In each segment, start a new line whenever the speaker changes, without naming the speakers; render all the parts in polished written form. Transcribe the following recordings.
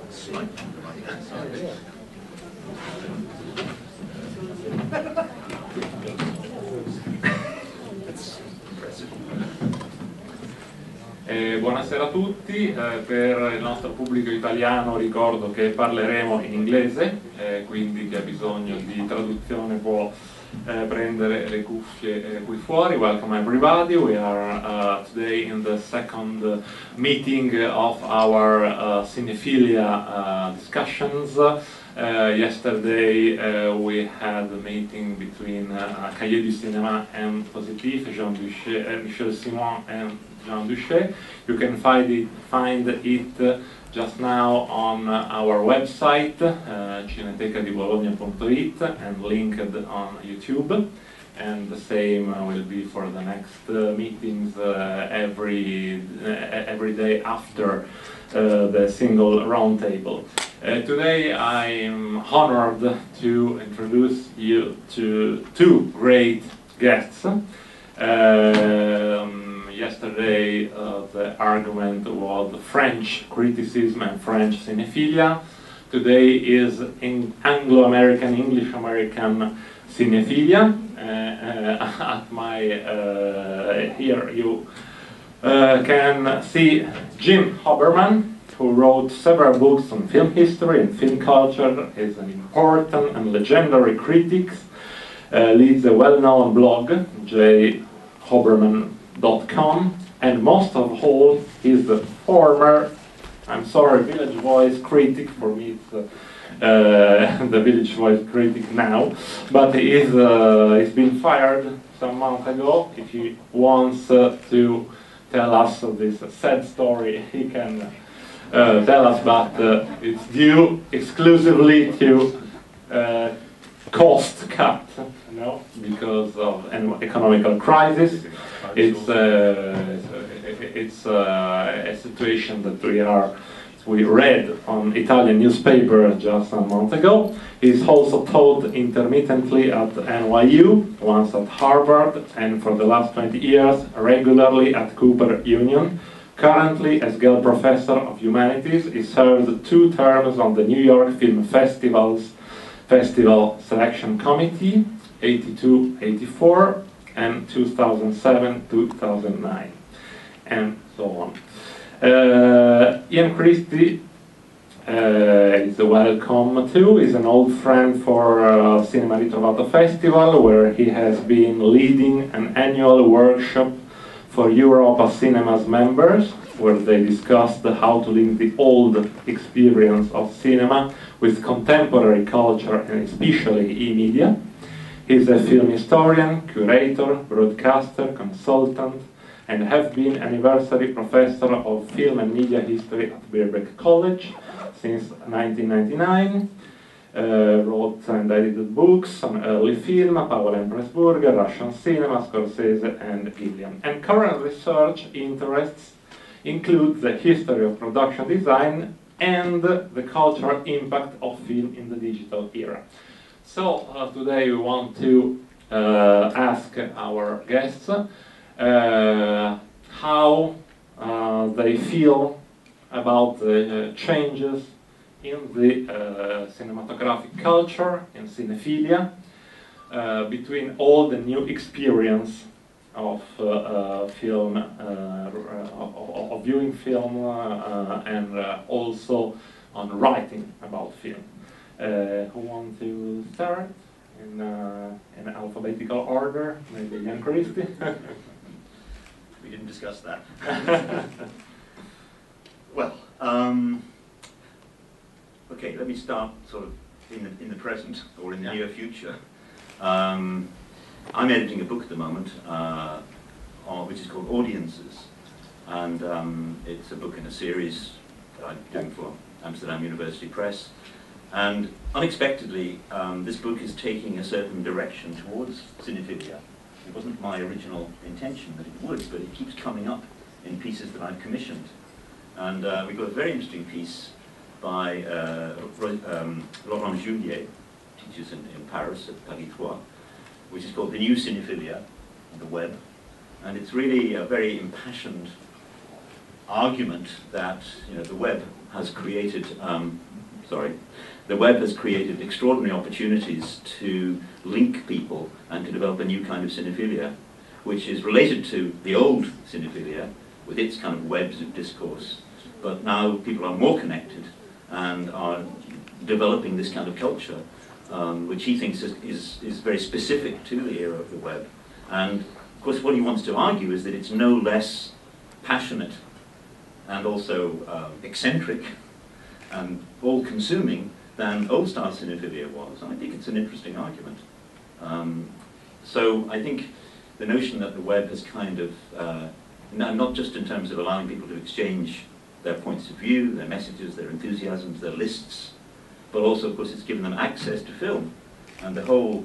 Slightly on the right-hand side. That's impressive.
Buonasera a tutti, per il nostro pubblico italiano ricordo che parleremo in inglese, quindi chi ha bisogno di traduzione può prendere le cuffie qui fuori. Welcome everybody, we are today in the second meeting of our cinefilia discussions. Yesterday we had a meeting between Cahiers du Cinéma and Positif, Jean Duché, Michel Simon and Jean Duché. You can find it just now on our website, cinetecadibologna.it, and linked on YouTube. And the same will be for the next meetings every day after the single roundtable. Today I am honored to introduce you to two great guests. Yesterday the argument was French criticism and French cinefilia. Today is Anglo-American, English-American cinefilia. At my here you can see Jim Hoberman, who wrote several books on film history and film culture, is an important and legendary critic, leads a well-known blog, jhoberman.com, and most of all, he's the former, I'm sorry, Village Voice critic. For me it's the Village Voice critic now, but he's been fired some months ago. If he wants to tell us this sad story, he can tell us, but it's due exclusively to cost cut, you know, because of an economical crisis. It's a situation that we read on Italian newspaper just a month ago. He's also taught intermittently at NYU, once at Harvard, and for the last 20 years regularly at Cooper Union. Currently, as Gell Professor of Humanities, he served 2 terms on the New York Film Festival Selection Committee, 82-84, and 2007-2009, and so on. Ian Christie is welcome too. He's an old friend for Cinema Ritrovato Festival, where he has been leading an annual workshop for Europa Cinema's members, where they discussed how to link the old experience of cinema with contemporary culture and especially e-media. He's a film historian, curator, broadcaster, consultant, and has been anniversary professor of film and media history at Birkbeck College since 1999. Wrote and edited books on early film, Paolo and Pressburger, Russian cinema, Scorsese and Gilliam. And current research interests include the history of production design and the cultural impact of film in the digital era. So today we want to ask our guests how they feel about the changes in the cinematographic culture, in cinephilia, between all the new experience of film, of viewing film, and also on writing about film. Who wants to start in alphabetical order? Maybe Ian Christie.
We didn't discuss that. Well, okay, let me start sort of in the present or in the near future. I'm editing a book at the moment, which is called Audiences, and it's a book in a series that I'm doing for Amsterdam University Press. And unexpectedly, this book is taking a certain direction towards cinephilia. It wasn't my original intention that it would, but it keeps coming up in pieces that I've commissioned. And we've got a very interesting piece by Laurent Juliet, teaches in Paris at Paris 3, which is called The New Cinephilia on the Web. And it's really a very impassioned argument that the web has created, the web has created extraordinary opportunities to link people and to develop a new kind of cinephilia, which is related to the old cinephilia with its kind of webs of discourse. But now people are more connected and are developing this kind of culture, which he thinks is very specific to the era of the web. And of course what he wants to argue is that it's no less passionate and also eccentric and all-consuming than old-style cinephilia was. And I think it's an interesting argument. So I think the notion that the web has kind of, not just in terms of allowing people to exchange their points of view, their messages, their enthusiasms, their lists, but also, of course, it's given them access to film. And the whole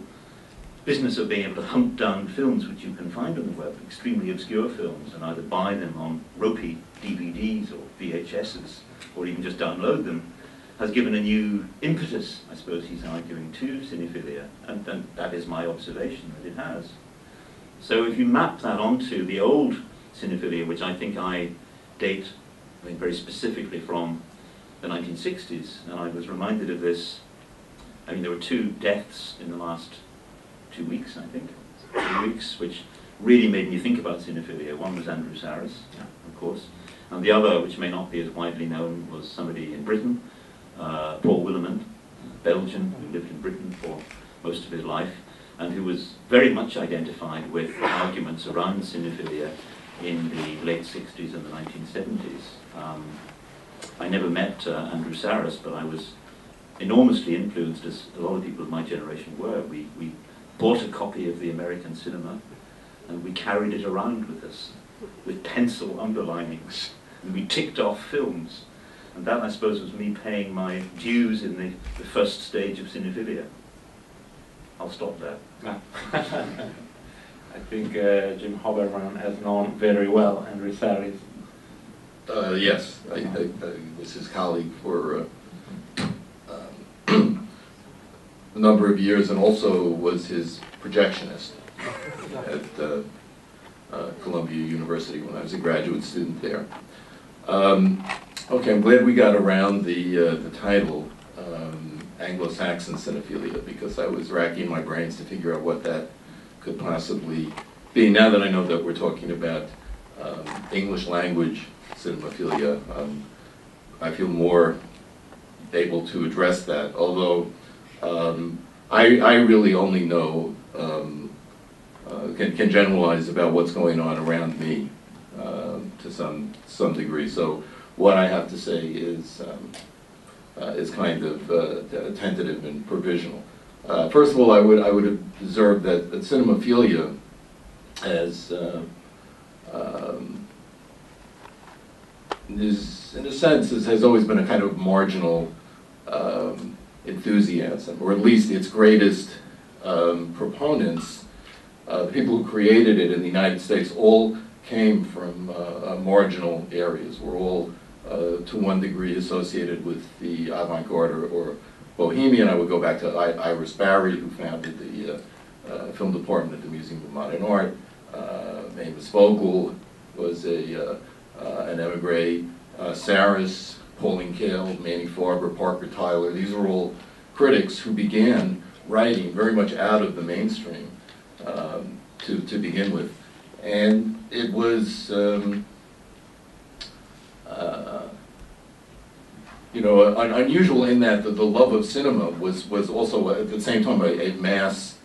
business of being able to hunt down films which you can find on the web, extremely obscure films, and either buy them on ropey DVDs or VHSs, or even just download them, has given a new impetus, I suppose he's arguing, to cinephilia. And that is my observation, that it has. So if you map that onto the old cinephilia, which I think I date very specifically from the 1960s, and I was reminded of this, there were 2 deaths in the last 2 weeks, I think, 2 weeks, which really made me think about cinephilia. One was Andrew Sarris, of course, and the other, which may not be as widely known, was somebody in Britain, Paul Willimon, Belgian, who lived in Britain for most of his life, and who was very much identified with arguments around cinephilia in the late 60s and the 1970s. I never met Andrew Sarris, but I was enormously influenced, as a lot of people of my generation were. We bought a copy of the American cinema, and we carried it around with us, with pencil underlinings, and we ticked off films. And that, I suppose, was me paying my dues in the first stage of cinephilia. I'll stop there.
I think Jim Hoberman has known very well Andrew Sarris.
Yes, I was his colleague for a number of years, and also was his projectionist at Columbia University when I was a graduate student there. Okay, I'm glad we got around the title, Anglo-Saxon cinephilia, because I was racking my brains to figure out what that could possibly be. Now that I know that we're talking about English language cinemaphilia, I feel more able to address that, although I really only know, can generalize about what's going on around me to some degree. So what I have to say is kind of tentative and provisional. First of all, I would observe that cinemaphilia has in a sense, has always been a kind of marginal enthusiasm, or at least its greatest proponents, the people who created it in the United States, all came from marginal areas. We're all, to one degree, associated with the avant-garde or Bohemian. I would go back to Iris Barry, who founded the film department at the Museum of Modern Art. Amos Vogel was an emigre. Sarris, Pauline Kael, Manny Farber, Parker Tyler, these are all critics who began writing very much out of the mainstream to begin with. And it was, unusual in that the love of cinema was also at the same time a mass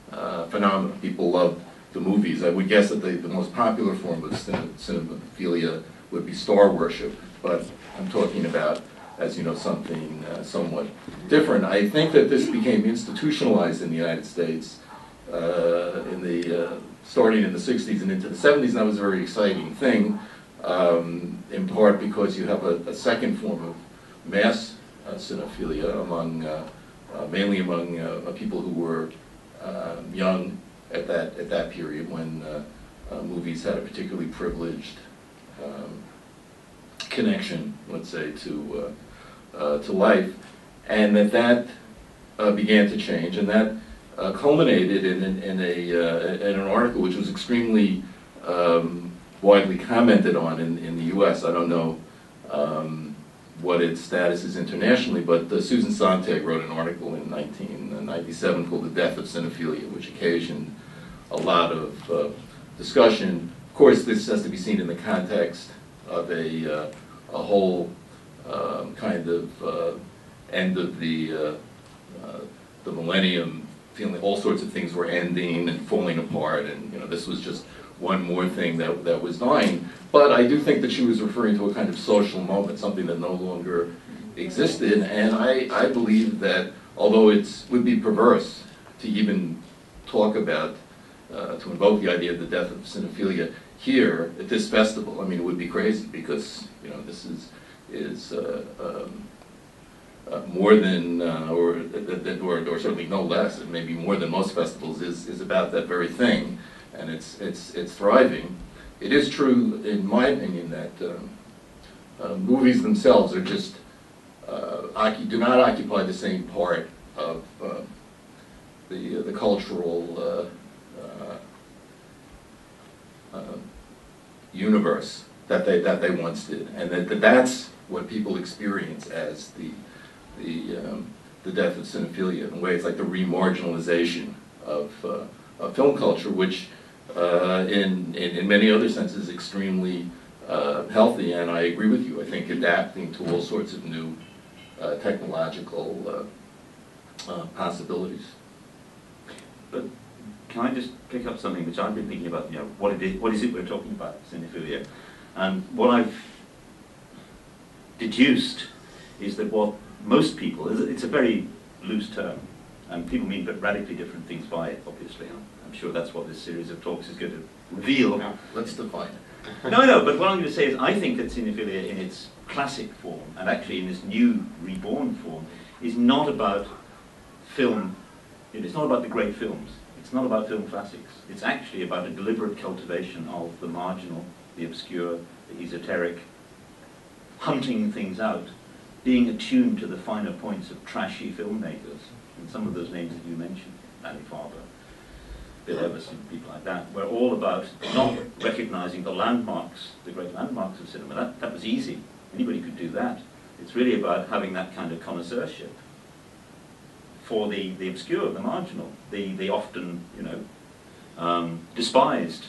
phenomenon. People loved the movies. I would guess that the most popular form of cinephilia would be star worship, but I'm talking about, as you know, something somewhat different. I think that this became institutionalized in the United States starting in the 60s and into the 70s, and that was a very exciting thing, in part because you have a second form of mass cinephilia mainly among people who were young at that period, when movies had a particularly privileged connection, let's say, to life, and that began to change, and that culminated in an article which was extremely widely commented on in the U.S. I don't know what its status is internationally, but Susan Sontag wrote an article in 1997 called "The Death of Cinephilia," which occasioned a lot of discussion. Of course, this has to be seen in the context of a whole kind of end of the millennium, feeling all sorts of things were ending and falling apart, and this was just one more thing that was dying. But I do think that she was referring to a kind of social moment, something that no longer existed, and I believe that although it would be perverse to even talk about, to invoke the idea of the death of cinephilia here at this festival, I mean, it would be crazy, because this is more than, or certainly no less, and maybe more than most festivals, is about that very thing, and it's thriving. It is true, in my opinion, that movies themselves are just do not occupy the same part of the cultural universe that they once did, and that's what people experience as the death of cinephilia. In a way, it's like the remarginalization of film culture, which in many other senses is extremely healthy, and I agree with you. I think adapting to all sorts of new technological possibilities.
But can I just pick up something which I've been thinking about? What is it we're talking about, cinephilia? And what I've deduced is that what most people, it's a very loose term, and people mean radically different things by it, obviously. I'm sure that's what this series of talks is going to reveal.
Now, let's define it.
No, but what I'm going to say is I think that cinephilia in its classic form, and actually in this new reborn form, is not about film, it's not about the great films, it's not about film classics. It's actually about a deliberate cultivation of the marginal, the obscure, the esoteric, hunting things out, being attuned to the finer points of trashy filmmakers, and some of those names that you mentioned, Danny Farber, Bill Everson, people like that, were all about not recognizing the landmarks, the great landmarks of cinema. That was easy. Anybody could do that. It's really about having that kind of connoisseurship for the obscure, the marginal, the often, despised.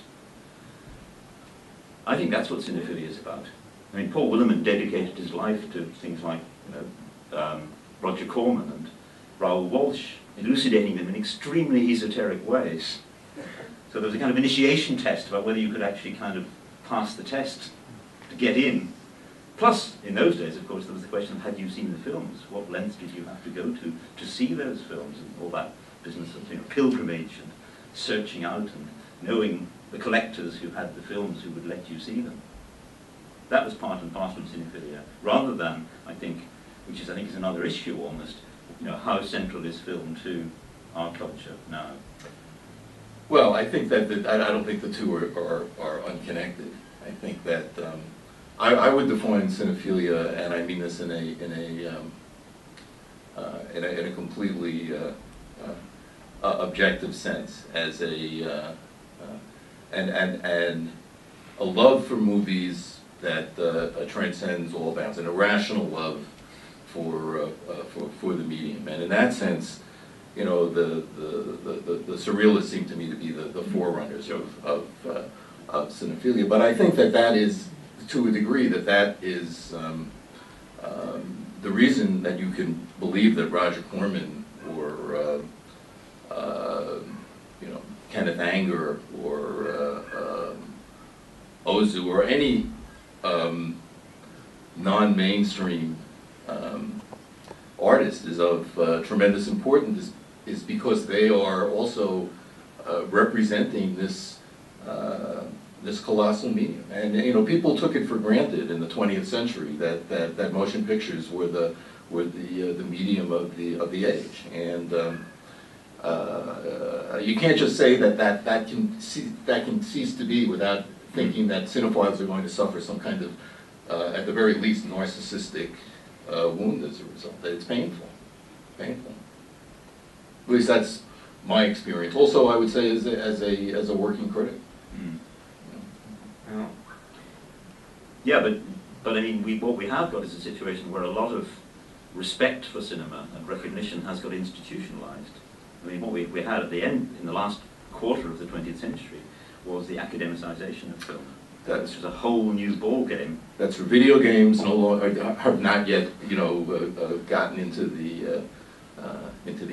I think that's what cinephilia is about. I mean, Paul Williman dedicated his life to things like, Roger Corman and Raoul Walsh, elucidating them in extremely esoteric ways. So there was a kind of initiation test about whether you could actually kind of pass the test to get in. Plus, in those days, of course, there was the question of, had you seen the films? What lengths did you have to go to see those films? And all that business of pilgrimage and searching out and knowing the collectors who had the films who would let you see them. That was part and parcel of cinephilia, rather than, I think, which I think is another issue almost, how central is film to our culture now?
Well, I think that I don't think the two are unconnected. I think that I would define cinephilia, and I mean this in a completely objective sense, as a love for movies that transcends all bounds, an irrational love for the medium, and in that sense, the surrealists seem to me to be the forerunners of cinephilia. But I think that is, to a degree, that is the reason that you can believe that Roger Corman or Kenneth Anger or Ozu or any non-mainstream artist is of tremendous importance, is because they are also representing this colossal medium. And people took it for granted in the 20th century that motion pictures were the medium of the age. And you can't just say that can cease to be without thinking that cinephiles are going to suffer some kind of, at the very least, narcissistic wound as a result. That it's painful. Painful. At least that's my experience. Also, I would say as a working critic.
Yeah.
Yeah, but I mean, what we have got is a situation where a lot of respect for cinema and recognition has got institutionalized. I mean, what we had at the end, in the last quarter of the 20th century, was the academicization of film. This was a whole new ball game.
That's for video games. No longer have not yet, gotten into the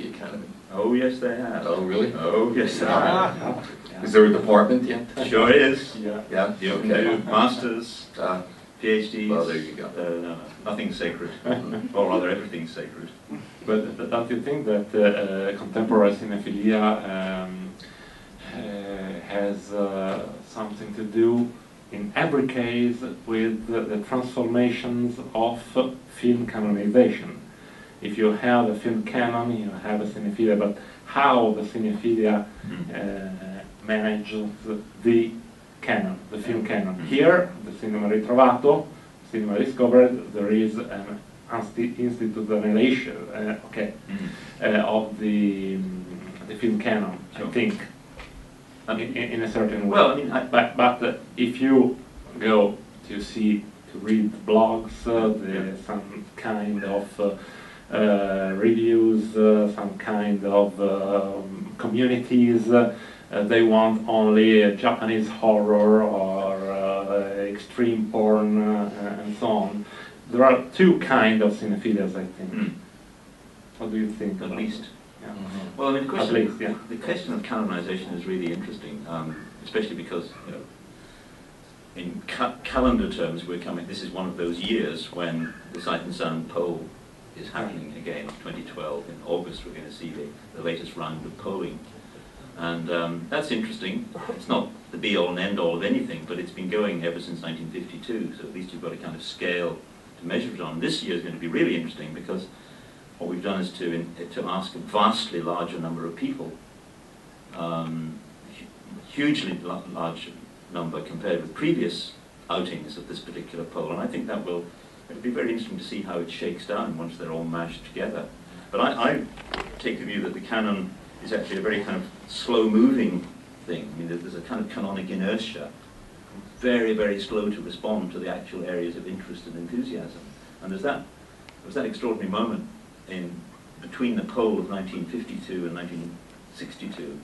academy.
Oh yes, they have.
Oh really?
Oh yes, they have.
Is there a department yet?
Sure is.
Yeah.
Yeah.
You can do masters, PhDs.
Well, there you go.
No, nothing's sacred, or rather, everything's sacred.
But don't you think that contemporary cinephilia has something to do, in every case, with the transformations of film canonization? If you have a film canon, you have a cinephilia, but how the cinephilia manages the canon, the film canon. Here, the Cinema Ritrovato, Cinema Discovered, there is an institutionalization of the film canon,
Sure.
I think, in a certain way.
Well, I mean,
but if you go to read blogs, there's some kind of reviews, some kind of communities. They want only Japanese horror or extreme porn and so on. There are two kinds of cinephilias, I think. What do you think?
At least.
Yeah.
Well, I mean, the
At
question,
least, yeah.
the question of canonization is really interesting, especially because, in calendar terms, this is one of those years when the Sight and Sound poll is happening again, 2012. In August, we're going to see the latest round of polling. And that's interesting. It's not the be-all and end-all of anything, but it's been going ever since 1952, so at least you've got a kind of scale to measure it on. This year is going to be really interesting because what we've done is to ask a vastly larger number of people, hugely large number compared with previous outings of this particular poll, and I think it'll be very interesting to see how it shakes down once they're all mashed together. But I take the view that the canon is actually a very kind of slow-moving thing. I mean, there's a kind of canonic inertia, very, very slow to respond to the actual areas of interest and enthusiasm. And there was that extraordinary moment between the poll of 1952 and 1962.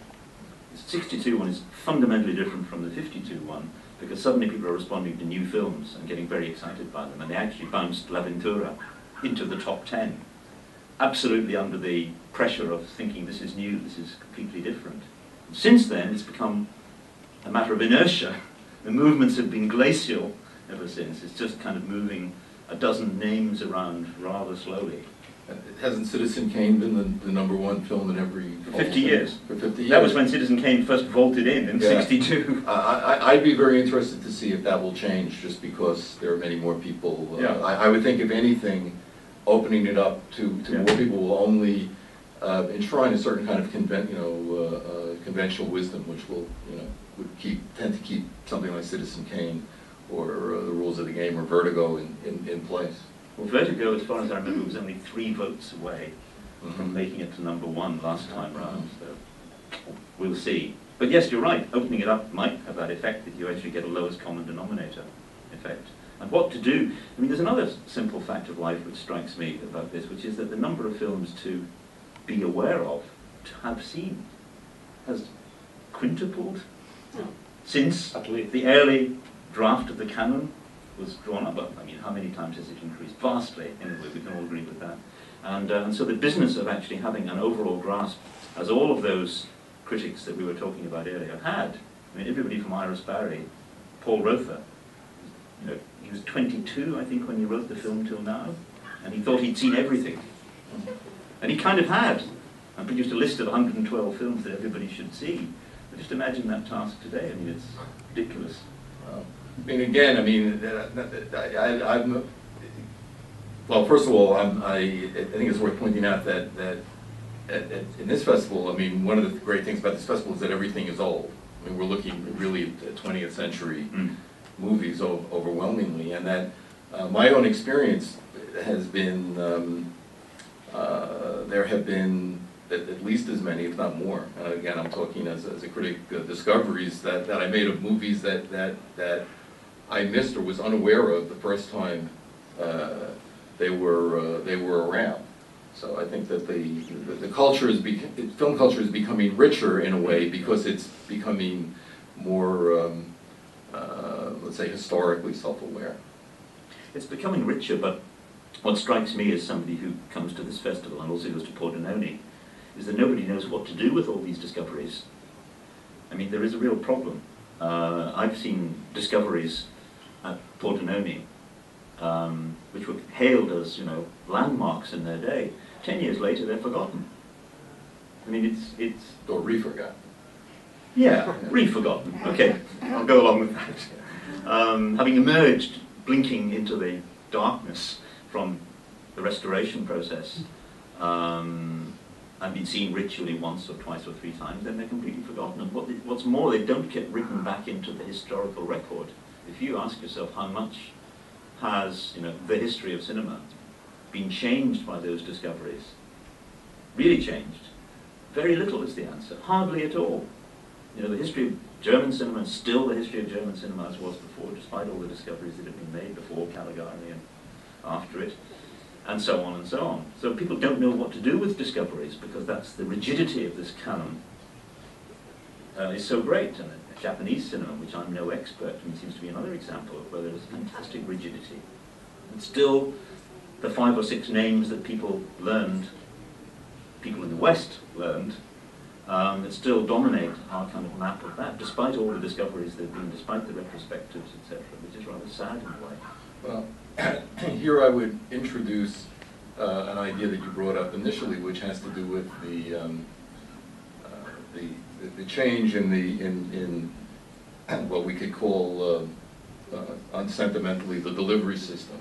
The 62 one is fundamentally different from the 52 one because suddenly people are responding to new films and getting very excited by them, and they actually bounced La Ventura into the top 10, absolutely under the pressure of thinking this is new, this is completely different. And since then, it's become a matter of inertia. The movements have been glacial ever since. It's just kind of moving a dozen names around rather slowly.
Hasn't Citizen Kane been the number one film in every...
For 50 years.
For 50 years.
That was when Citizen Kane first vaulted in 62.
I'd be very interested to see if that will change, just because there are many more people. I would think, if anything, opening it up to more people will only enshrine a certain kind of conventional wisdom, which will would tend to keep something like Citizen Kane or The Rules of the Game or Vertigo in place.
Well, Vertigo, as far as I remember, was only 3 votes away from making it to number 1 last time round. So we'll see. But yes, you're right. Opening it up might have that effect that you actually get a lowest common denominator effect. And what to do? I mean, there's another simple fact of life which strikes me about this, which is that the number of films to be aware of, to have seen, has quintupled since the early draft of the canon was drawn up. But I mean, how many times has it increased? Vastly, anyway, we can all agree with that. And so the business of actually having an overall grasp, as all of those critics that we were talking about earlier had, I mean, everybody from Iris Barry, Paul Rother, he was 22, I think, when he wrote the film till now, and he thought he'd seen everything. And he kind of had, and produced a list of 112 films that everybody should see. But just imagine that task today. I mean, it's ridiculous.
I mean, again, well, first of all, I think it's worth pointing out that in this festival, I mean, one of the great things about this festival is that everything is old. I mean, we're looking really at 20th century movies overwhelmingly, and that my own experience has been there have been at least as many, if not more. Again, I'm talking as a critic, discoveries that I made of movies that I missed or was unaware of the first time they were around. So I think that the culture is film culture is becoming richer in a way because it's becoming more, let's say, historically self-aware.
It's becoming richer, but what strikes me as somebody who comes to this festival and also goes to Pordenone is that nobody knows what to do with all these discoveries. I mean, there is a real problem. I've seen discoveries at Pordenone which were hailed as, you know, landmarks in their day. 10 years later, they're forgotten. I mean, it's...
Or re-forgotten.
Yeah, re-forgotten. Okay, I'll go along with that. Having emerged, blinking into the darkness from the restoration process, and been seen ritually once or twice or three times, then they're completely forgotten. And what's more, they don't get written back into the historical record. If you ask yourself how much has, you know, the history of cinema been changed by those discoveries, really changed, very little is the answer. Hardly at all. You know, the history of German cinema is still the history of German cinema as was before, despite all the discoveries that have been made before Caligari and after it, and so on and so on. So people don't know what to do with discoveries because that's the rigidity of this canon is so great. And Japanese cinema, which I'm no expert, and seems to be another example of where there's fantastic rigidity. And still, the 5 or 6 names that people learned, people in the West learned, that still dominate our kind of map of that, despite all the discoveries there have been, despite the retrospectives, etc., which is rather sad in a way.
Well, here I would introduce an idea that you brought up initially, which has to do with the change in what we could call unsentimentally the delivery system,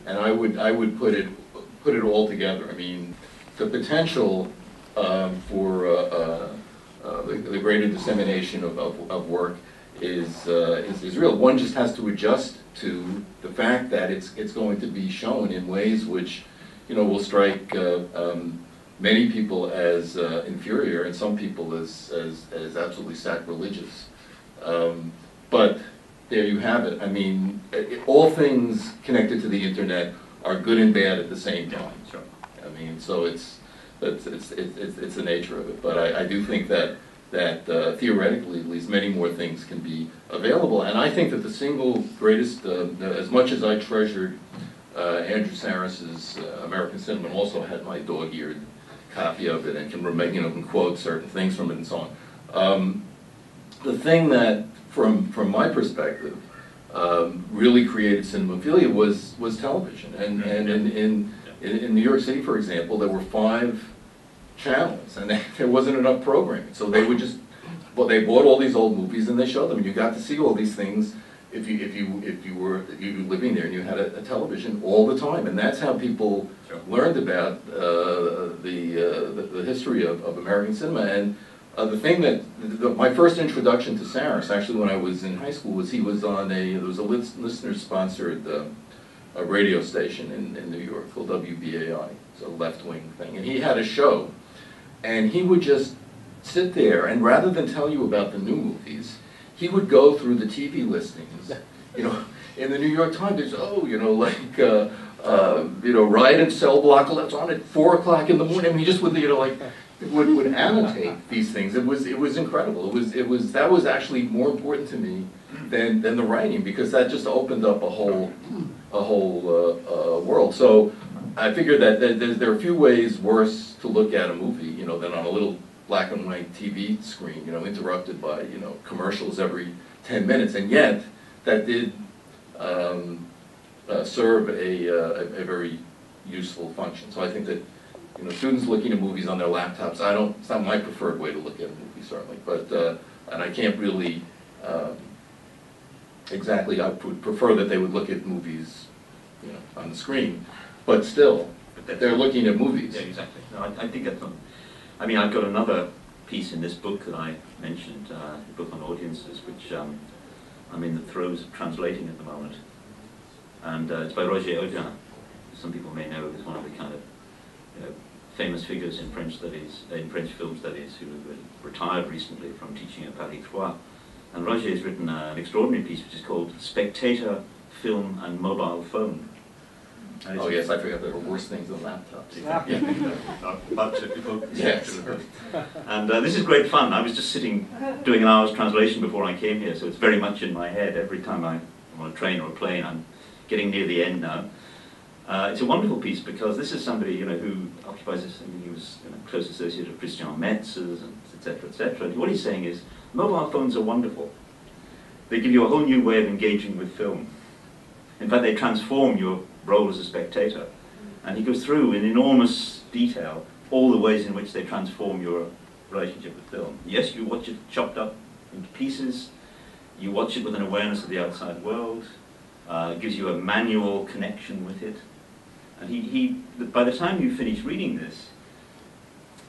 and I would put it all together. I mean, the potential for the greater dissemination of work is real. One just has to adjust to the fact that it's going to be shown in ways which, you know, will strike many people as inferior and some people as absolutely sacrilegious. But there you have it. I mean, all things connected to the internet are good and bad at the same time.
Sure.
I mean, so it's the nature of it. But I do think that theoretically, at least, many more things can be available. And I think that the single greatest, as much as I treasured Andrew Sarris's American Cinema, and also had my dog-eared copy of it and can can quote certain things from it and so on. The thing that, from my perspective, really created cinefilia was television. And in New York City, for example, there were 5 channels, and there wasn't enough programming. So they would just, well, they bought all these old movies and they showed them. And you got to see all these things if you were living there and you had a television all the time. And that's how people learned about the history of American cinema. And the thing that my first introduction to Sarris, actually, when I was in high school, was he was on there was a listener-sponsored a radio station in New York called WBAI. It's a left-wing thing, and he had a show, and he would just sit there, and rather than tell you about the new movies, he would go through the TV listings. You know, in the New York Times, there's Riot and Cell Block, that's on at 4 o'clock in the morning. I mean, he just would would annotate these things. It was incredible. That was actually more important to me than the writing, because that just opened up a whole world. So I figured that there are few ways worse to look at a movie, than on a little black and white TV screen, interrupted by commercials every 10 minutes, and yet that did serve a very useful function. So I think that students looking at movies on their laptops, it's not my preferred way to look at a movie, certainly, but and I can't really exactly. I would prefer that they would look at movies, on the screen, but still, they're looking at movies.
Yeah, exactly. No, I think that's. I mean, I've got another piece in this book that I mentioned, a book on audiences, which I'm in the throes of translating at the moment, and it's by Roger Audin. Some people may know he's one of the kind of famous figures in French studies, in French film studies, who retired recently from teaching at Paris 3. And Roger has written an extraordinary piece which is called Spectator, Film and Mobile Phone. And
Oh yes, I forgot there were worse things than laptops.
Yes. And this is great fun. I was just sitting doing an hour's translation before I came here, so it's very much in my head. Every time I'm on a train or a plane, I'm getting near the end now. It's a wonderful piece because this is somebody, you know, who occupies this. I mean, he was a close associate of Christian Metz's, and etc., etc. And what he's saying is, mobile phones are wonderful. They give you a whole new way of engaging with film. In fact, they transform your role as a spectator. And he goes through in enormous detail all the ways in which they transform your relationship with film. Yes, you watch it chopped up into pieces. You watch it with an awareness of the outside world. It gives you a manual connection with it. And by the time you finish reading this,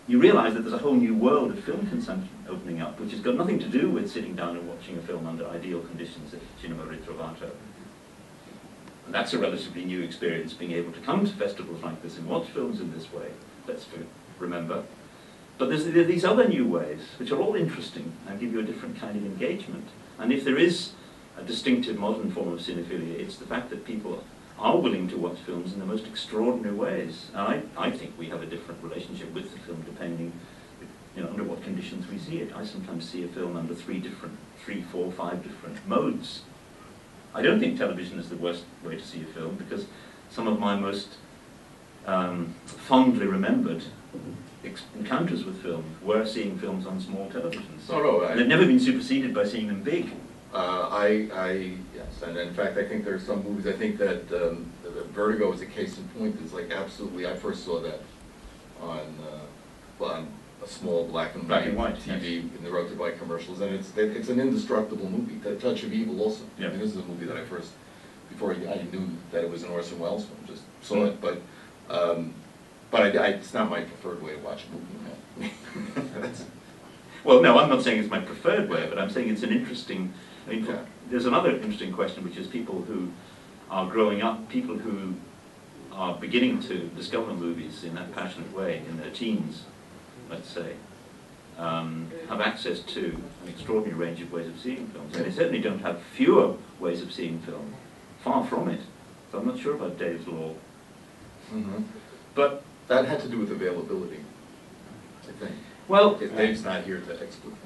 you realize that there's a whole new world of film consumption opening up, which has got nothing to do with sitting down and watching a film under ideal conditions at Cinema Ritrovato. And that's a relatively new experience, being able to come to festivals like this and watch films in this way, let's remember. But there are these other new ways, which are all interesting and give you a different kind of engagement. And if there is a distinctive modern form of cinephilia, it's the fact that people are willing to watch films in the most extraordinary ways. And I think we have a different relationship with the film depending, you know, under what conditions we see it. I sometimes see a film under 3, 4, 5 different modes. I don't think television is the worst way to see a film, because some of my most fondly remembered encounters with film were seeing films on small televisions. And they've never been superseded by seeing them big.
Yes, and in fact, I think there are some movies. I think that Vertigo is a case in point. It's like absolutely. I first saw that on a small black and white TV in the road to buy commercials, and it's an indestructible movie. The Touch of Evil also.
Yeah.
I mean, this is a movie that I first, before I knew that it was an Orson Welles film, just saw it. But it's not my preferred way to watch a movie. No.
Well, no, I'm not saying it's my preferred way, but I'm saying it's an interesting. I mean, there's another interesting question, which is people who are growing up, people who are beginning to discover movies in that passionate way in their teens, let's say, have access to an extraordinary range of ways of seeing films. And they certainly don't have fewer ways of seeing film. Far from it. So I'm not sure about Dave's law.
Mm-hmm.
But
that had to do with availability, I think.
Well,
Dave's not here to explain.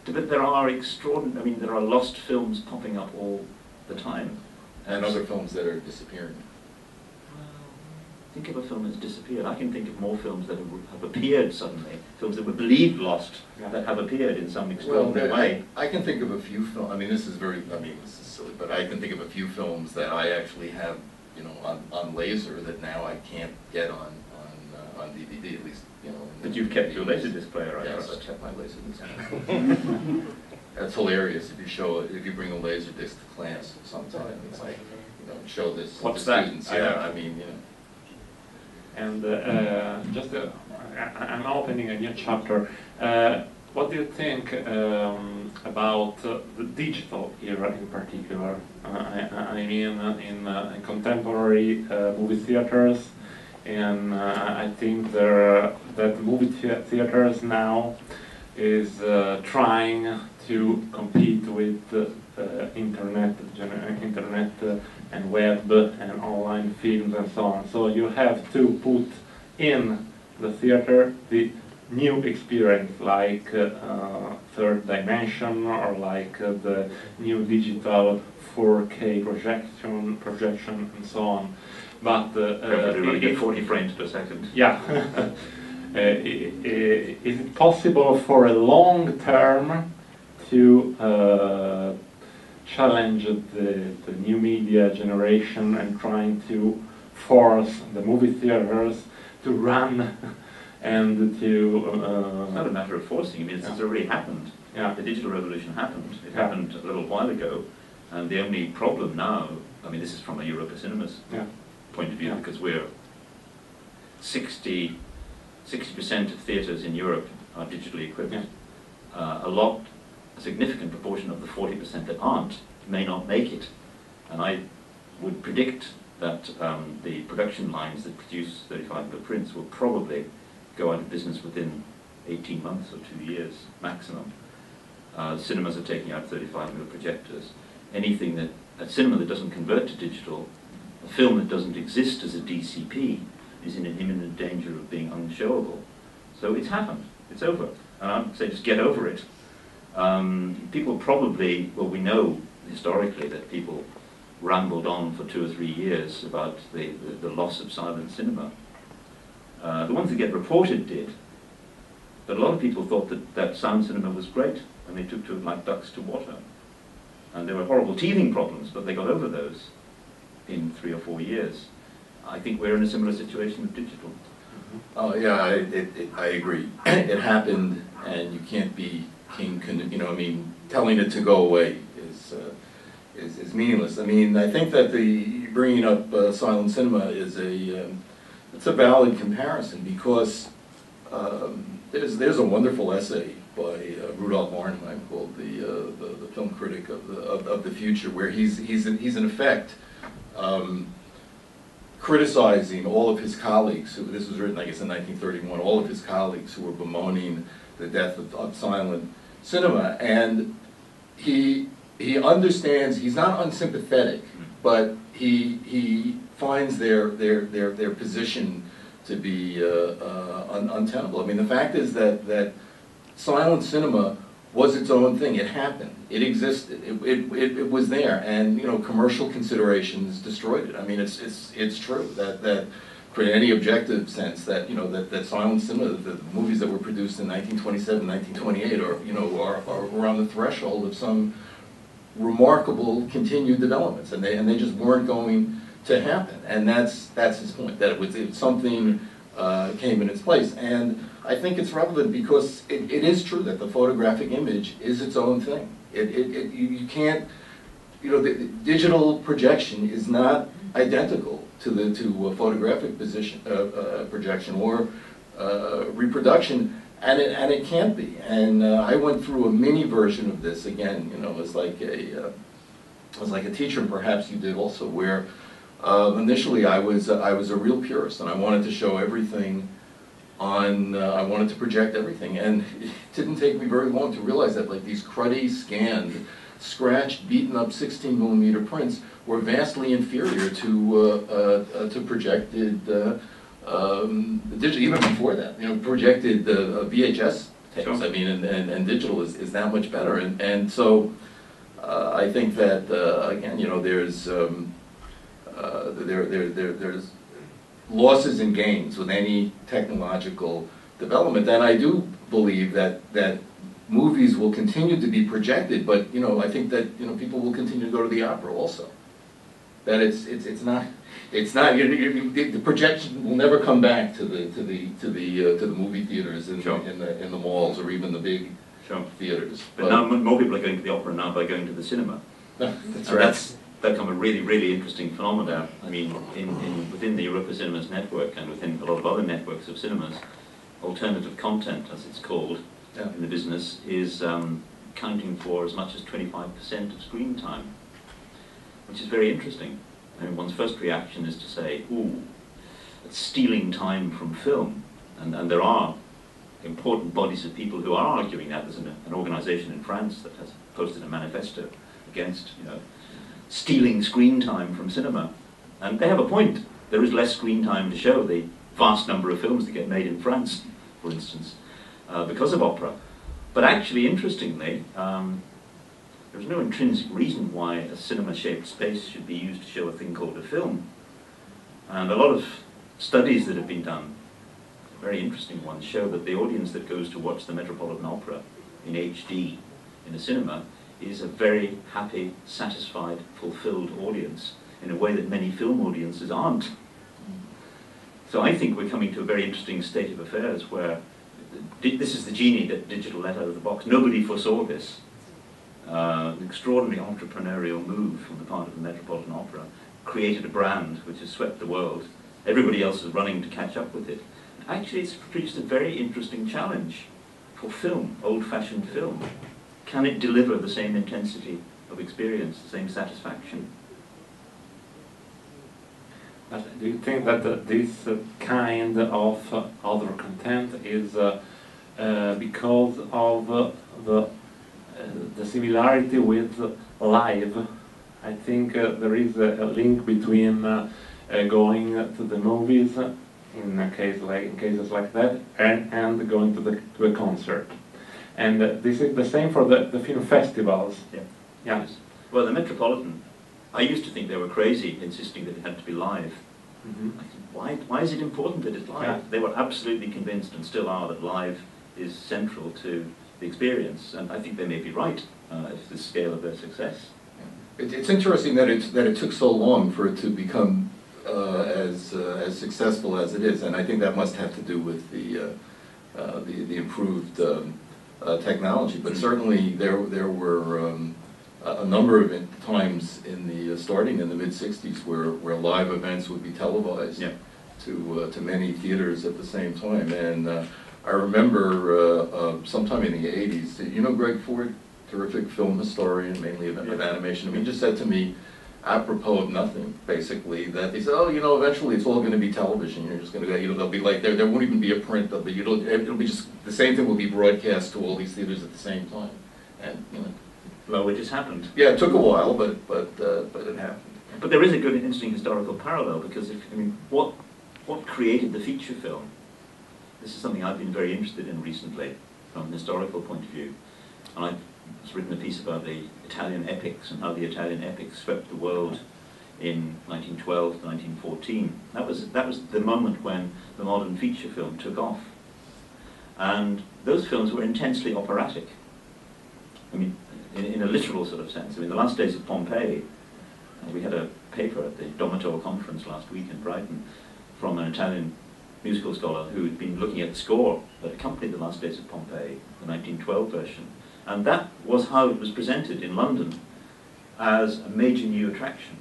But there are extraordinary, I mean, there are lost films popping up all the time.
And other films that are disappearing.
Well, think of a film that's disappeared. I can think of more films that have appeared suddenly, films that were believed lost, that have appeared in some extraordinary way.
I can think of a few films, I mean, this is silly, but I can think of a few films that I actually have, you know, on laser that now I can't get on DVD, at least, you know.
But you've kept your Laserdisc player, right?
Yes, I've kept my Laserdisc. That's hilarious if you bring a Laserdisc to class sometime. It's like, you know, show this to students. Yeah, I mean, you know.
And I'm opening a new chapter. What do you think about the digital era in particular? I mean, in contemporary movie theaters, and I think that movie theaters now is trying to compete with internet and web and online films and so on. So you have to put in the theater the new experience, like third dimension, or like the new digital 4K projection and so on. But
running at 40 frames per second.
Yeah. Is it possible for a long term to challenge the new media generation and trying to force the movie theaters to run and to...
It's not a matter of forcing, I mean, it's already happened.
Yeah.
The digital revolution happened. It happened a little while ago, and the only problem now, I mean, this is from a Europa Cinemas point of view, because we're 60% of theatres in Europe are digitally equipped. A significant proportion of the 40% that aren't may not make it. And I would predict that the production lines that produce 35mm prints will probably go out of business within 18 months or 2 years maximum. Cinemas are taking out 35mm projectors. Anything that, a cinema that doesn't convert to digital, a film that doesn't exist as a DCP, is in an imminent danger of being unshowable. So it's happened, it's over. And I'd say just get over it. People probably, well, we know historically that people rambled on for 2 or 3 years about the loss of silent cinema. The ones that get reported did, but a lot of people thought that sound cinema was great, and they took to it like ducks to water. And there were horrible teething problems, but they got over those in 3 or 4 years. I think we're in a similar situation with digital.
Oh yeah, I agree. It happened, and you can't be you know, I mean, telling it to go away is meaningless. I mean, I think that bringing up silent cinema is it's a valid comparison, because there's a wonderful essay by Rudolf Arnheim called the film critic of the future, where he's in effect criticizing all of his colleagues. This was written, I guess, in 1931. All of his colleagues who were bemoaning the death of silent cinema, and he understands. He's not unsympathetic, but he finds their position to be untenable. I mean, the fact is that silent cinema was its own thing. It happened. It existed. It was there, and you know, commercial considerations destroyed it. I mean, it's true that for any objective sense that, you know, that silent cinema, the movies that were produced in 1927, 1928, are on the threshold of some remarkable continued developments, and they just weren't going to happen. And that's his point, that something came in its place. And I think it's relevant because it is true that the photographic image is its own thing. You can't, you know, the digital projection is not identical to a photographic projection or reproduction, and it can't be. And I went through a mini version of this again, you know, as like a teacher, and perhaps you did also, where initially I was a real purist, and I wanted to show everything on, I wanted to project everything, and it didn't take me very long to realize that like these cruddy, scanned, scratched, beaten up 16mm prints were vastly inferior to projected digital, even before that. You know, projected VHS tapes. Sure. I mean, and digital is that much better. And so I think that again, you know, there's losses and gains with any technological development, and I do believe that movies will continue to be projected, but you know, I think that, you know, people will continue to go to the opera also. That it's not the projection will never come back to the movie theaters in the malls, or even the big theaters.
But now more people are going to the opera now by going to the cinema.
That's right.
That's become a really interesting phenomenon. I mean, within the Europa Cinemas network and within a lot of other networks of cinemas, alternative content, as it's called in the business, is accounting for as much as 25% of screen time, which is very interesting. I mean, one's first reaction is to say, ooh, it's stealing time from film. And there are important bodies of people who are arguing that. There's an organization in France that has posted a manifesto against, you know, stealing screen time from cinema. And they have a point. There is less screen time to show the vast number of films that get made in France, for instance, because of opera. But actually, interestingly, there's no intrinsic reason why a cinema-shaped space should be used to show a thing called a film. And a lot of studies that have been done, very interesting ones, show that the audience that goes to watch the Metropolitan Opera in HD in a cinema is a very happy, satisfied, fulfilled audience in a way that many film audiences aren't. So I think we're coming to a very interesting state of affairs where this is the genie that digital let out of the box. Nobody foresaw this. An extraordinary entrepreneurial move from the part of the Metropolitan Opera created a brand which has swept the world. Everybody else is running to catch up with it. Actually, it's produced a very interesting challenge for film, old-fashioned film. Can it deliver the same intensity of experience, the same satisfaction?
But do you think that this kind of other content is because of the the similarity with live. I think there is a link between going to the movies in cases like that and going to a concert. And this is the same for the film festivals.
Yeah.
Yeah.
Yes. Well, the Metropolitan, I used to think they were crazy insisting that it had to be live.
Mm-hmm.
I think, why is it important that it's live?
Yeah.
They were absolutely convinced, and still are, that live is central to the experience, and I think they may be right. It's the scale of their success.
It's interesting that it took so long for it to become as successful as it is, and I think that must have to do with the improved technology. But certainly there were a number of times in the starting in the mid-'60s where live events would be televised.
Yeah.
To many theaters at the same time. And I remember sometime in the 80s, you know Greg Ford, terrific film historian, mainly of animation. I mean, he just said to me, apropos of nothing, basically, that he said, oh, you know, eventually it's all going to be television. You're just going to go, you know, they'll be like, there won't even be a print of it. It'll be just, the same thing will be broadcast to all these theaters at the same time. And, you know.
Well, it just happened.
Yeah, it took a while, but it happened.
But there is a good, interesting historical parallel, because what created the feature film? This is something I've been very interested in recently, from a historical point of view. And I've written a piece about the Italian epics and how the Italian epics swept the world in 1912 to 1914. That was the moment when the modern feature film took off. And those films were intensely operatic. I mean, in a literal sort of sense. I mean, The Last Days of Pompeii, we had a paper at the Domenica conference last week in Brighton from an Italian musical scholar who had been looking at the score that accompanied The Last Days of Pompeii, the 1912 version. And that was how it was presented in London as a major new attraction.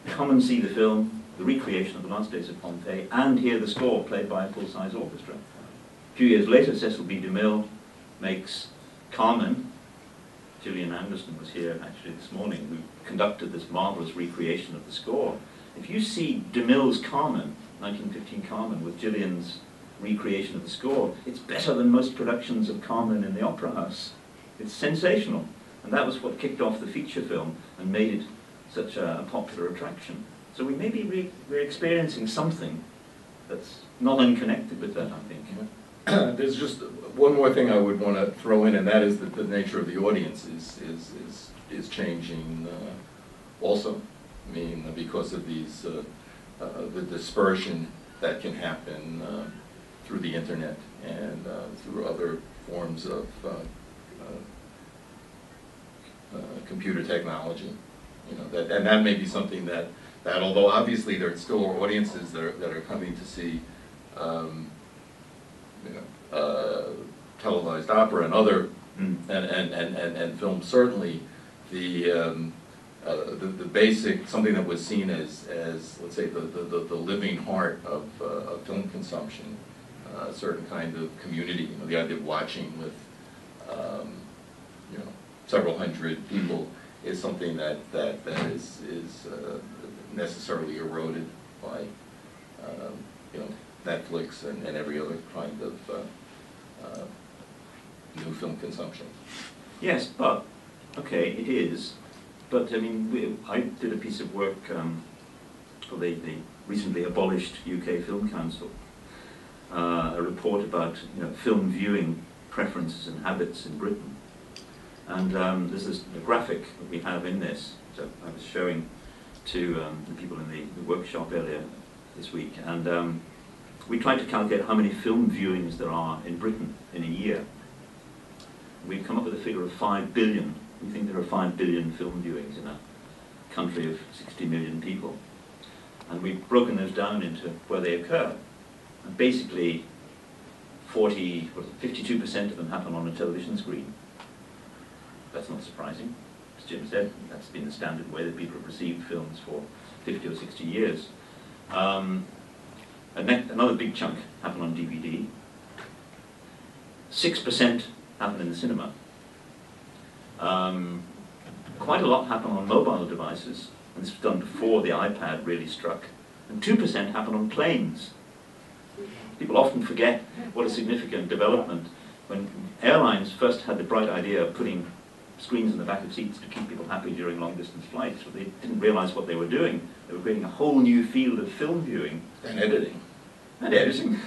Come and see the film, the recreation of The Last Days of Pompeii, and hear the score played by a full-size orchestra. A few years later, Cecil B. DeMille makes Carmen. Gillian Anderson was here actually this morning, who conducted this marvelous recreation of the score. If you see DeMille's Carmen, 1915 Carmen, with Gillian's recreation of the score, it's better than most productions of Carmen in the Opera House. It's sensational. And that was what kicked off the feature film and made it such a popular attraction. So we may be we're experiencing something that's not unconnected with that, I think.
There's just one more thing I would want to throw in, and that is that the nature of the audience is changing also. I mean, because of these the dispersion that can happen through the internet and through other forms of computer technology. You know, and that may be something that although obviously there still are audiences that are coming to see televised opera and other and film, certainly the basic, something that was seen as let's say the living heart of film consumption, a certain kind of community. You know, the idea of watching with several hundred people is something that is necessarily eroded by Netflix and every other kind of new film consumption.
Yes, but, okay, it is. But, I mean, I did a piece of work for the recently abolished UK Film Council, a report about film viewing preferences and habits in Britain. And there's a graphic that we have in this that I was showing to the people in the workshop earlier this week. And we tried to calculate how many film viewings there are in Britain in a year. We've come up with a figure of 5 billion. We think there are 5 billion film viewings in a country of 60 million people. And we've broken those down into where they occur. And basically, 52% of them happen on a television screen. That's not surprising. As Jim said, that's been the standard way that people have received films for 50 or 60 years. Another big chunk happen on DVD. 6% happen in the cinema. Quite a lot happen on mobile devices, and this was done before the iPad really struck. And 2% happen on planes. People often forget what a significant development when airlines first had the bright idea of putting screens in the back of seats to keep people happy during long-distance flights, but they didn't realize what they were doing. They were creating a whole new field of film viewing.
And editing.
And editing.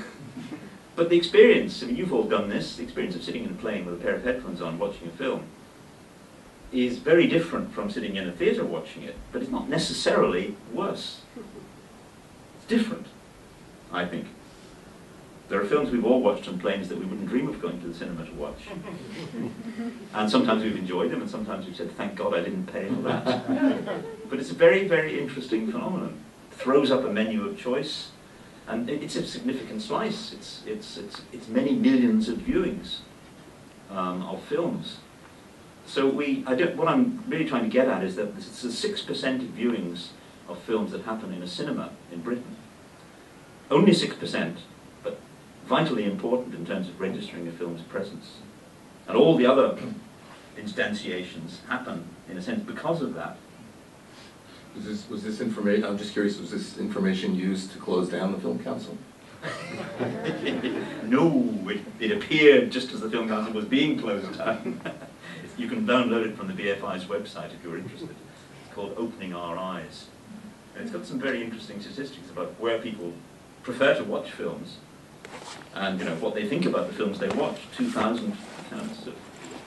But the experience, I mean, you've all done this, the experience of sitting in a plane with a pair of headphones on watching a film is very different from sitting in a theatre watching it, but it's not necessarily worse. It's different, I think. There are films we've all watched on planes that we wouldn't dream of going to the cinema to watch. And sometimes we've enjoyed them, and sometimes we've said, thank God I didn't pay for that. But it's a very, very interesting phenomenon. It throws up a menu of choice, and it's a significant slice. It's many millions of viewings of films. So what I'm really trying to get at is that it's the 6% of viewings of films that happen in a cinema in Britain. Only 6%, but vitally important in terms of registering a film's presence. And all the other instantiations happen, in a sense, because of that.
Was this information, I'm just curious, was this information used to close down the Film Council?
No, it appeared just as the Film Council was being closed down. You can download it from the BFI's website if you're interested. It's called Opening Our Eyes. And it's got some very interesting statistics about where people prefer to watch films and what they think about the films they watch. 2,000 accounts of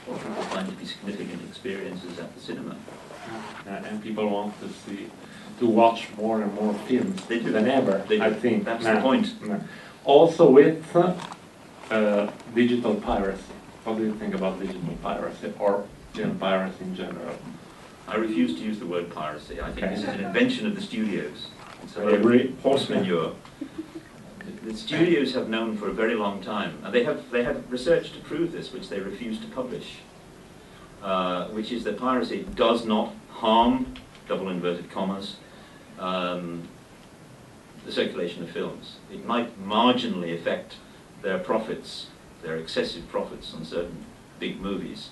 what people find to be significant experiences at the cinema.
And people want to watch more and more films
They do.
than ever,
They do.
I think.
That's the point.
Also with digital piracy. What do you think about digital piracy or film piracy in general?
I refuse to use the word piracy. I think
Okay.
this is an invention of the studios. It's
I agree.
horse manure. The studios have known for a very long time, and they have research to prove this, which they refuse to publish, which is that piracy does not harm, double inverted commas, the circulation of films. It might marginally affect their profits, their excessive profits on certain big movies,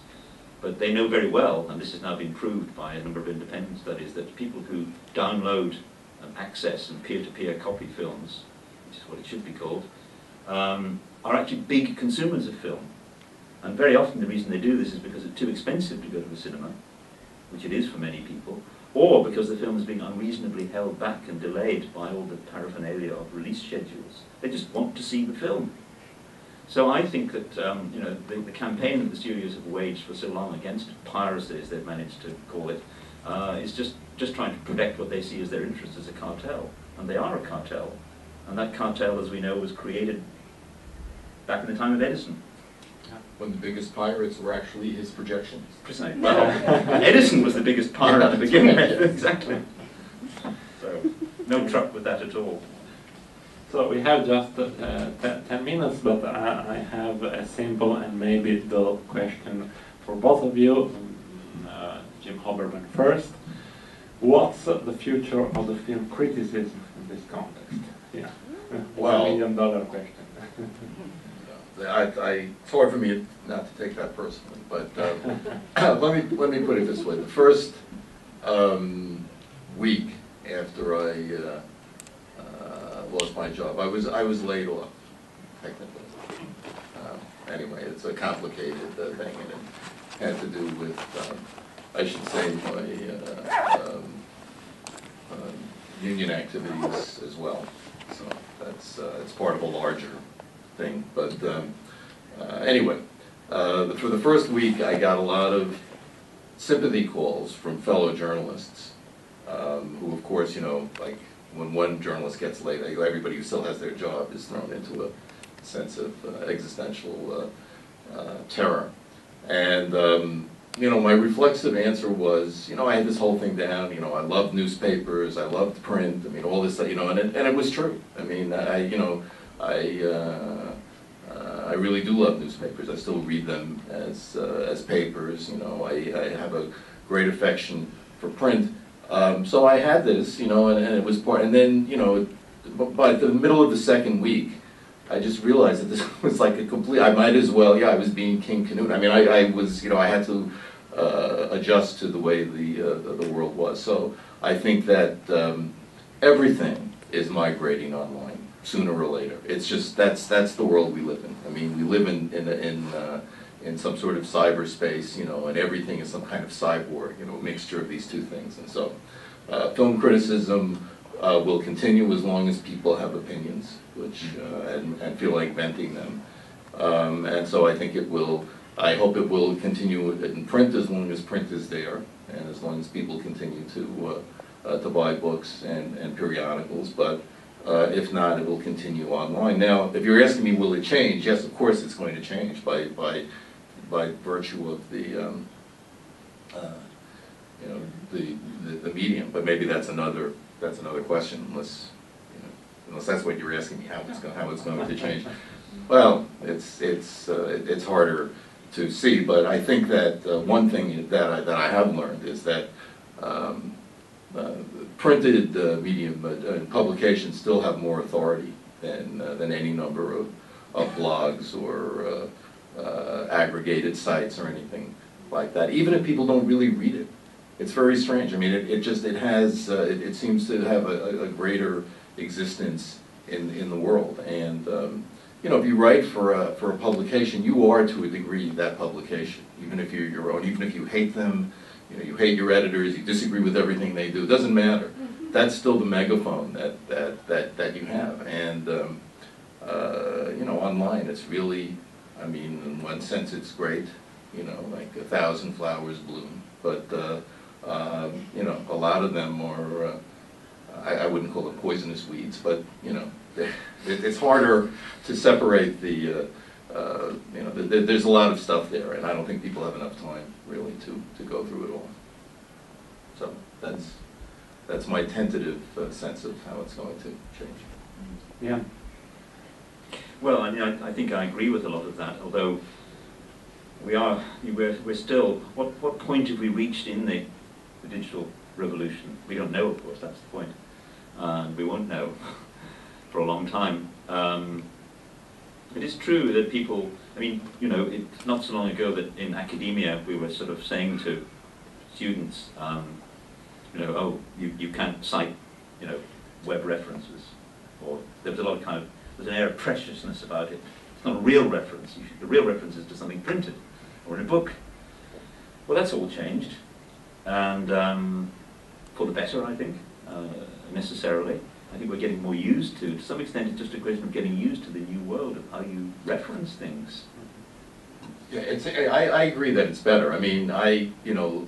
but they know very well, and this has now been proved by a number of independent studies, that people who download and access and peer-to-peer copy films, which is what it should be called, are actually big consumers of film. And very often the reason they do this is because it's too expensive to go to the cinema, which it is for many people, or because the film is being unreasonably held back and delayed by all the paraphernalia of release schedules. They just want to see the film. So I think that the campaign that the studios have waged for so long against piracy, as they've managed to call it, is just trying to protect what they see as their interests as a cartel. And they are a cartel. And that cartel, as we know, was created back in the time of Edison.
When the biggest pirates were actually his projections.
Precisely. Well, Edison was the biggest pirate to begin with. Exactly. So, no truck with that at all.
So we have just 10 minutes, but I have a simple and maybe dull question for both of you. Jim Hoberman first. What's the future of the film criticism in this context? Yeah,
Well,
$1 million question.
It's hard for me not to take that personally, but let me put it this way: the first week after I lost my job, I was laid off, technically. Anyway, it's a complicated thing, and it had to do with, I should say, my union activities as well. So that's it's part of a larger thing. But anyway, for the first week, I got a lot of sympathy calls from fellow journalists, who, of course, like when one journalist gets laid, everybody who still has their job is thrown into a sense of existential terror. And my reflexive answer was, I had this whole thing down. I loved newspapers, I loved print. I mean, all this, and it was true. I mean, I really do love newspapers. I still read them as papers. I have a great affection for print. So I had this, and it was part. And then, by the middle of the second week, I just realized that this was like a complete. I might as well. Yeah, I was being King Canute. I mean, I was. I had to adjust to the way the world was. So I think that everything is migrating online sooner or later. It's just that's the world we live in. I mean, we live in in some sort of cyberspace, you know, and everything is some kind of cyborg, you know, a mixture of these two things. And so film criticism will continue as long as people have opinions, which and feel like venting them. And so I think it will, I hope it will continue in print as long as print is there, and as long as people continue to buy books and periodicals. But if not, it will continue online. Now, if you're asking me, will it change? Yes, of course it's going to change by virtue of the you know, the medium. But maybe that's another question, unless you know, unless that's what you're asking me, how it's going to change. Well, it's harder to see, but I think that one thing that I have learned is that printed medium and publications still have more authority than any number of blogs or aggregated sites or anything like that. Even if people don't really read it, it's very strange. I mean, it seems to have a greater existence in the world. And you know, if you write for a publication, you are to a degree that publication, even if you're your own, even if you hate them. You know, you hate your editors, you disagree with everything they do, it doesn't matter. That's still the megaphone that you have. And, you know, online it's really, I mean, in one sense it's great, you know, like 1,000 flowers bloom. But, you know, a lot of them are, I wouldn't call them poisonous weeds, but, you know, it's harder to separate the, you know, there's a lot of stuff there, and I don't think people have enough time really to go through it all. So that's my tentative sense of how it's going to change.
Yeah.
Well, I mean, I think I agree with a lot of that. Although we're still, what point have we reached in the digital revolution? We don't know, of course. That's the point. We won't know for a long time. It is true that people, I mean, you know, it's not so long ago that in academia we were sort of saying to students, you know, oh, you can't cite, you know, web references, or there was a lot of there's an air of preciousness about it. It's not a real reference. The real reference is to something printed or in a book. Well, that's all changed, and for the better, I think, necessarily. I think we're getting more used to some extent, it's just a question of getting used to the new world of how you reference things.
Yeah, I agree that it's better. I mean, you know,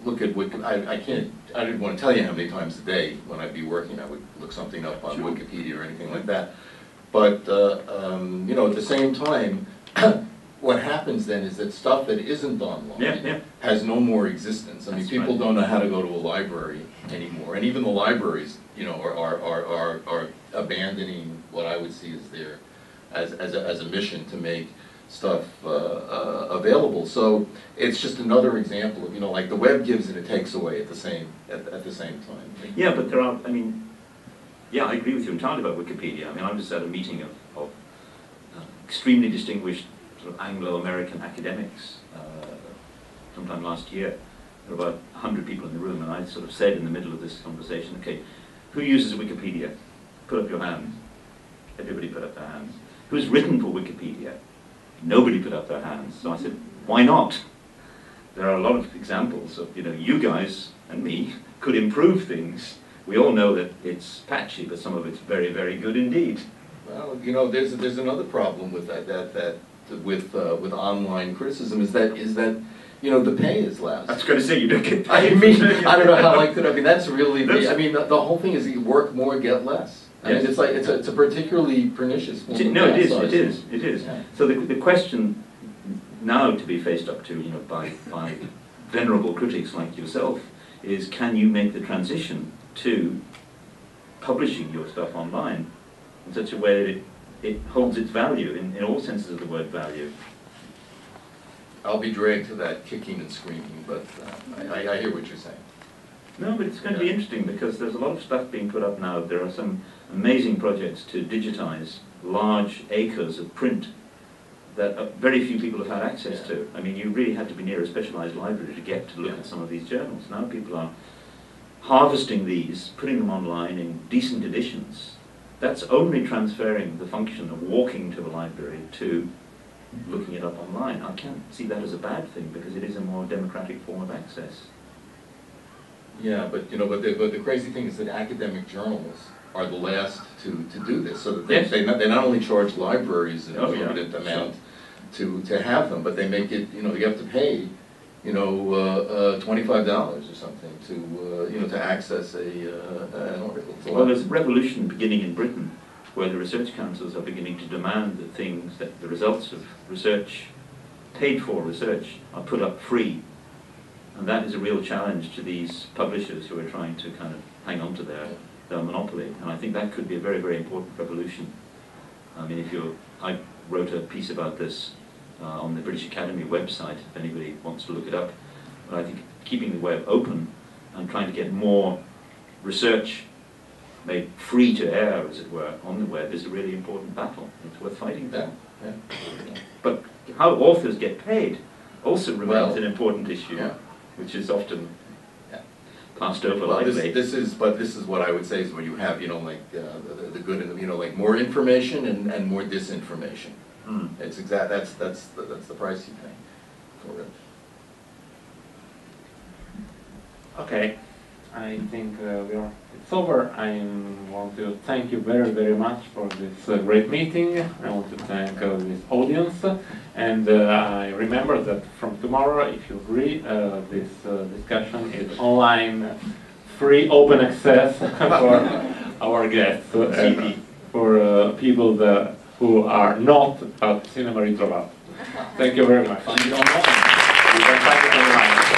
look at I didn't want to tell you how many times a day when I'd be working I would look something up on
Sure.
Wikipedia or anything like that. But, you know, at the same time, what happens then is that stuff that isn't online has no more existence. I mean, people don't know how to go to a library anymore, and even the libraries, you know, are abandoning what I would see as as a mission to make stuff available. So it's just another example of, you know, like the web gives and it takes away at the same time.
Yeah, but there are, I mean, yeah, I agree with you entirely about Wikipedia. I mean, I was at a meeting of extremely distinguished sort of Anglo-American academics sometime last year. There were about 100 people in the room, and I sort of said in the middle of this conversation, okay, who uses Wikipedia? Put up your hands. Everybody put up their hands. Who's written for Wikipedia? Nobody put up their hands. So I said, why not? There are a lot of examples of, you know, you guys and me could improve things. We all know that it's patchy, but some of it's very, very good indeed.
Well, you know, there's another problem with with online criticism is that you know, the pay is less.
I was going to say, you don't get paid.
I mean, I don't know how I could. I mean, that's really. I mean, the whole thing is you work more, get less. I mean, it's like it's a particularly pernicious form.
No, it is. Yeah. So the question now to be faced up to, you know, by venerable critics like yourself is, can you make the transition to publishing your stuff online in such a way that it holds its value in all senses of the word value?
I'll be dragged to that kicking and screaming, but I hear what you're saying.
No, but it's going to be interesting because there's a lot of stuff being put up now. There are some amazing projects to digitize large acres of print that very few people have had access to. I mean, you really had to be near a specialized library to get to look at some of these journals. Now people are harvesting these, putting them online in decent editions. That's only transferring the function of walking to the library to looking it up online. I can't see that as a bad thing because it is a more democratic form of access.
Yeah, but the crazy thing is that academic journals are the last to do this. So that they not only charge libraries an exorbitant amount to have them, but they make it, you have to pay, $25 or something to access an article.
Well, there's a revolution beginning in Britain where the research councils are beginning to demand that the results of research, paid for research, are put up free. And that is a real challenge to these publishers who are trying to kind of hang on to their monopoly. And I think that could be a very, very important revolution. I mean, I wrote a piece about this on the British Academy website, if anybody wants to look it up. But I think keeping the web open and trying to get more research made free to air, as it were, on the web is a really important battle. It's worth fighting for.
Yeah.
But how authors get paid also remains an important issue, which is often passed over lightly.
This is what I would say is when you have, the good and like more information and more disinformation. It's that's the price you pay for it.
Okay, I think it's over. I want to thank you very, very much for this great meeting. I want to thank this audience, and I remember that from tomorrow, if you agree, this discussion is online, free, open access for our guests, and for people who are not at Cinema Ritrovato. Thank you very much.
Find it online.
You can find it online.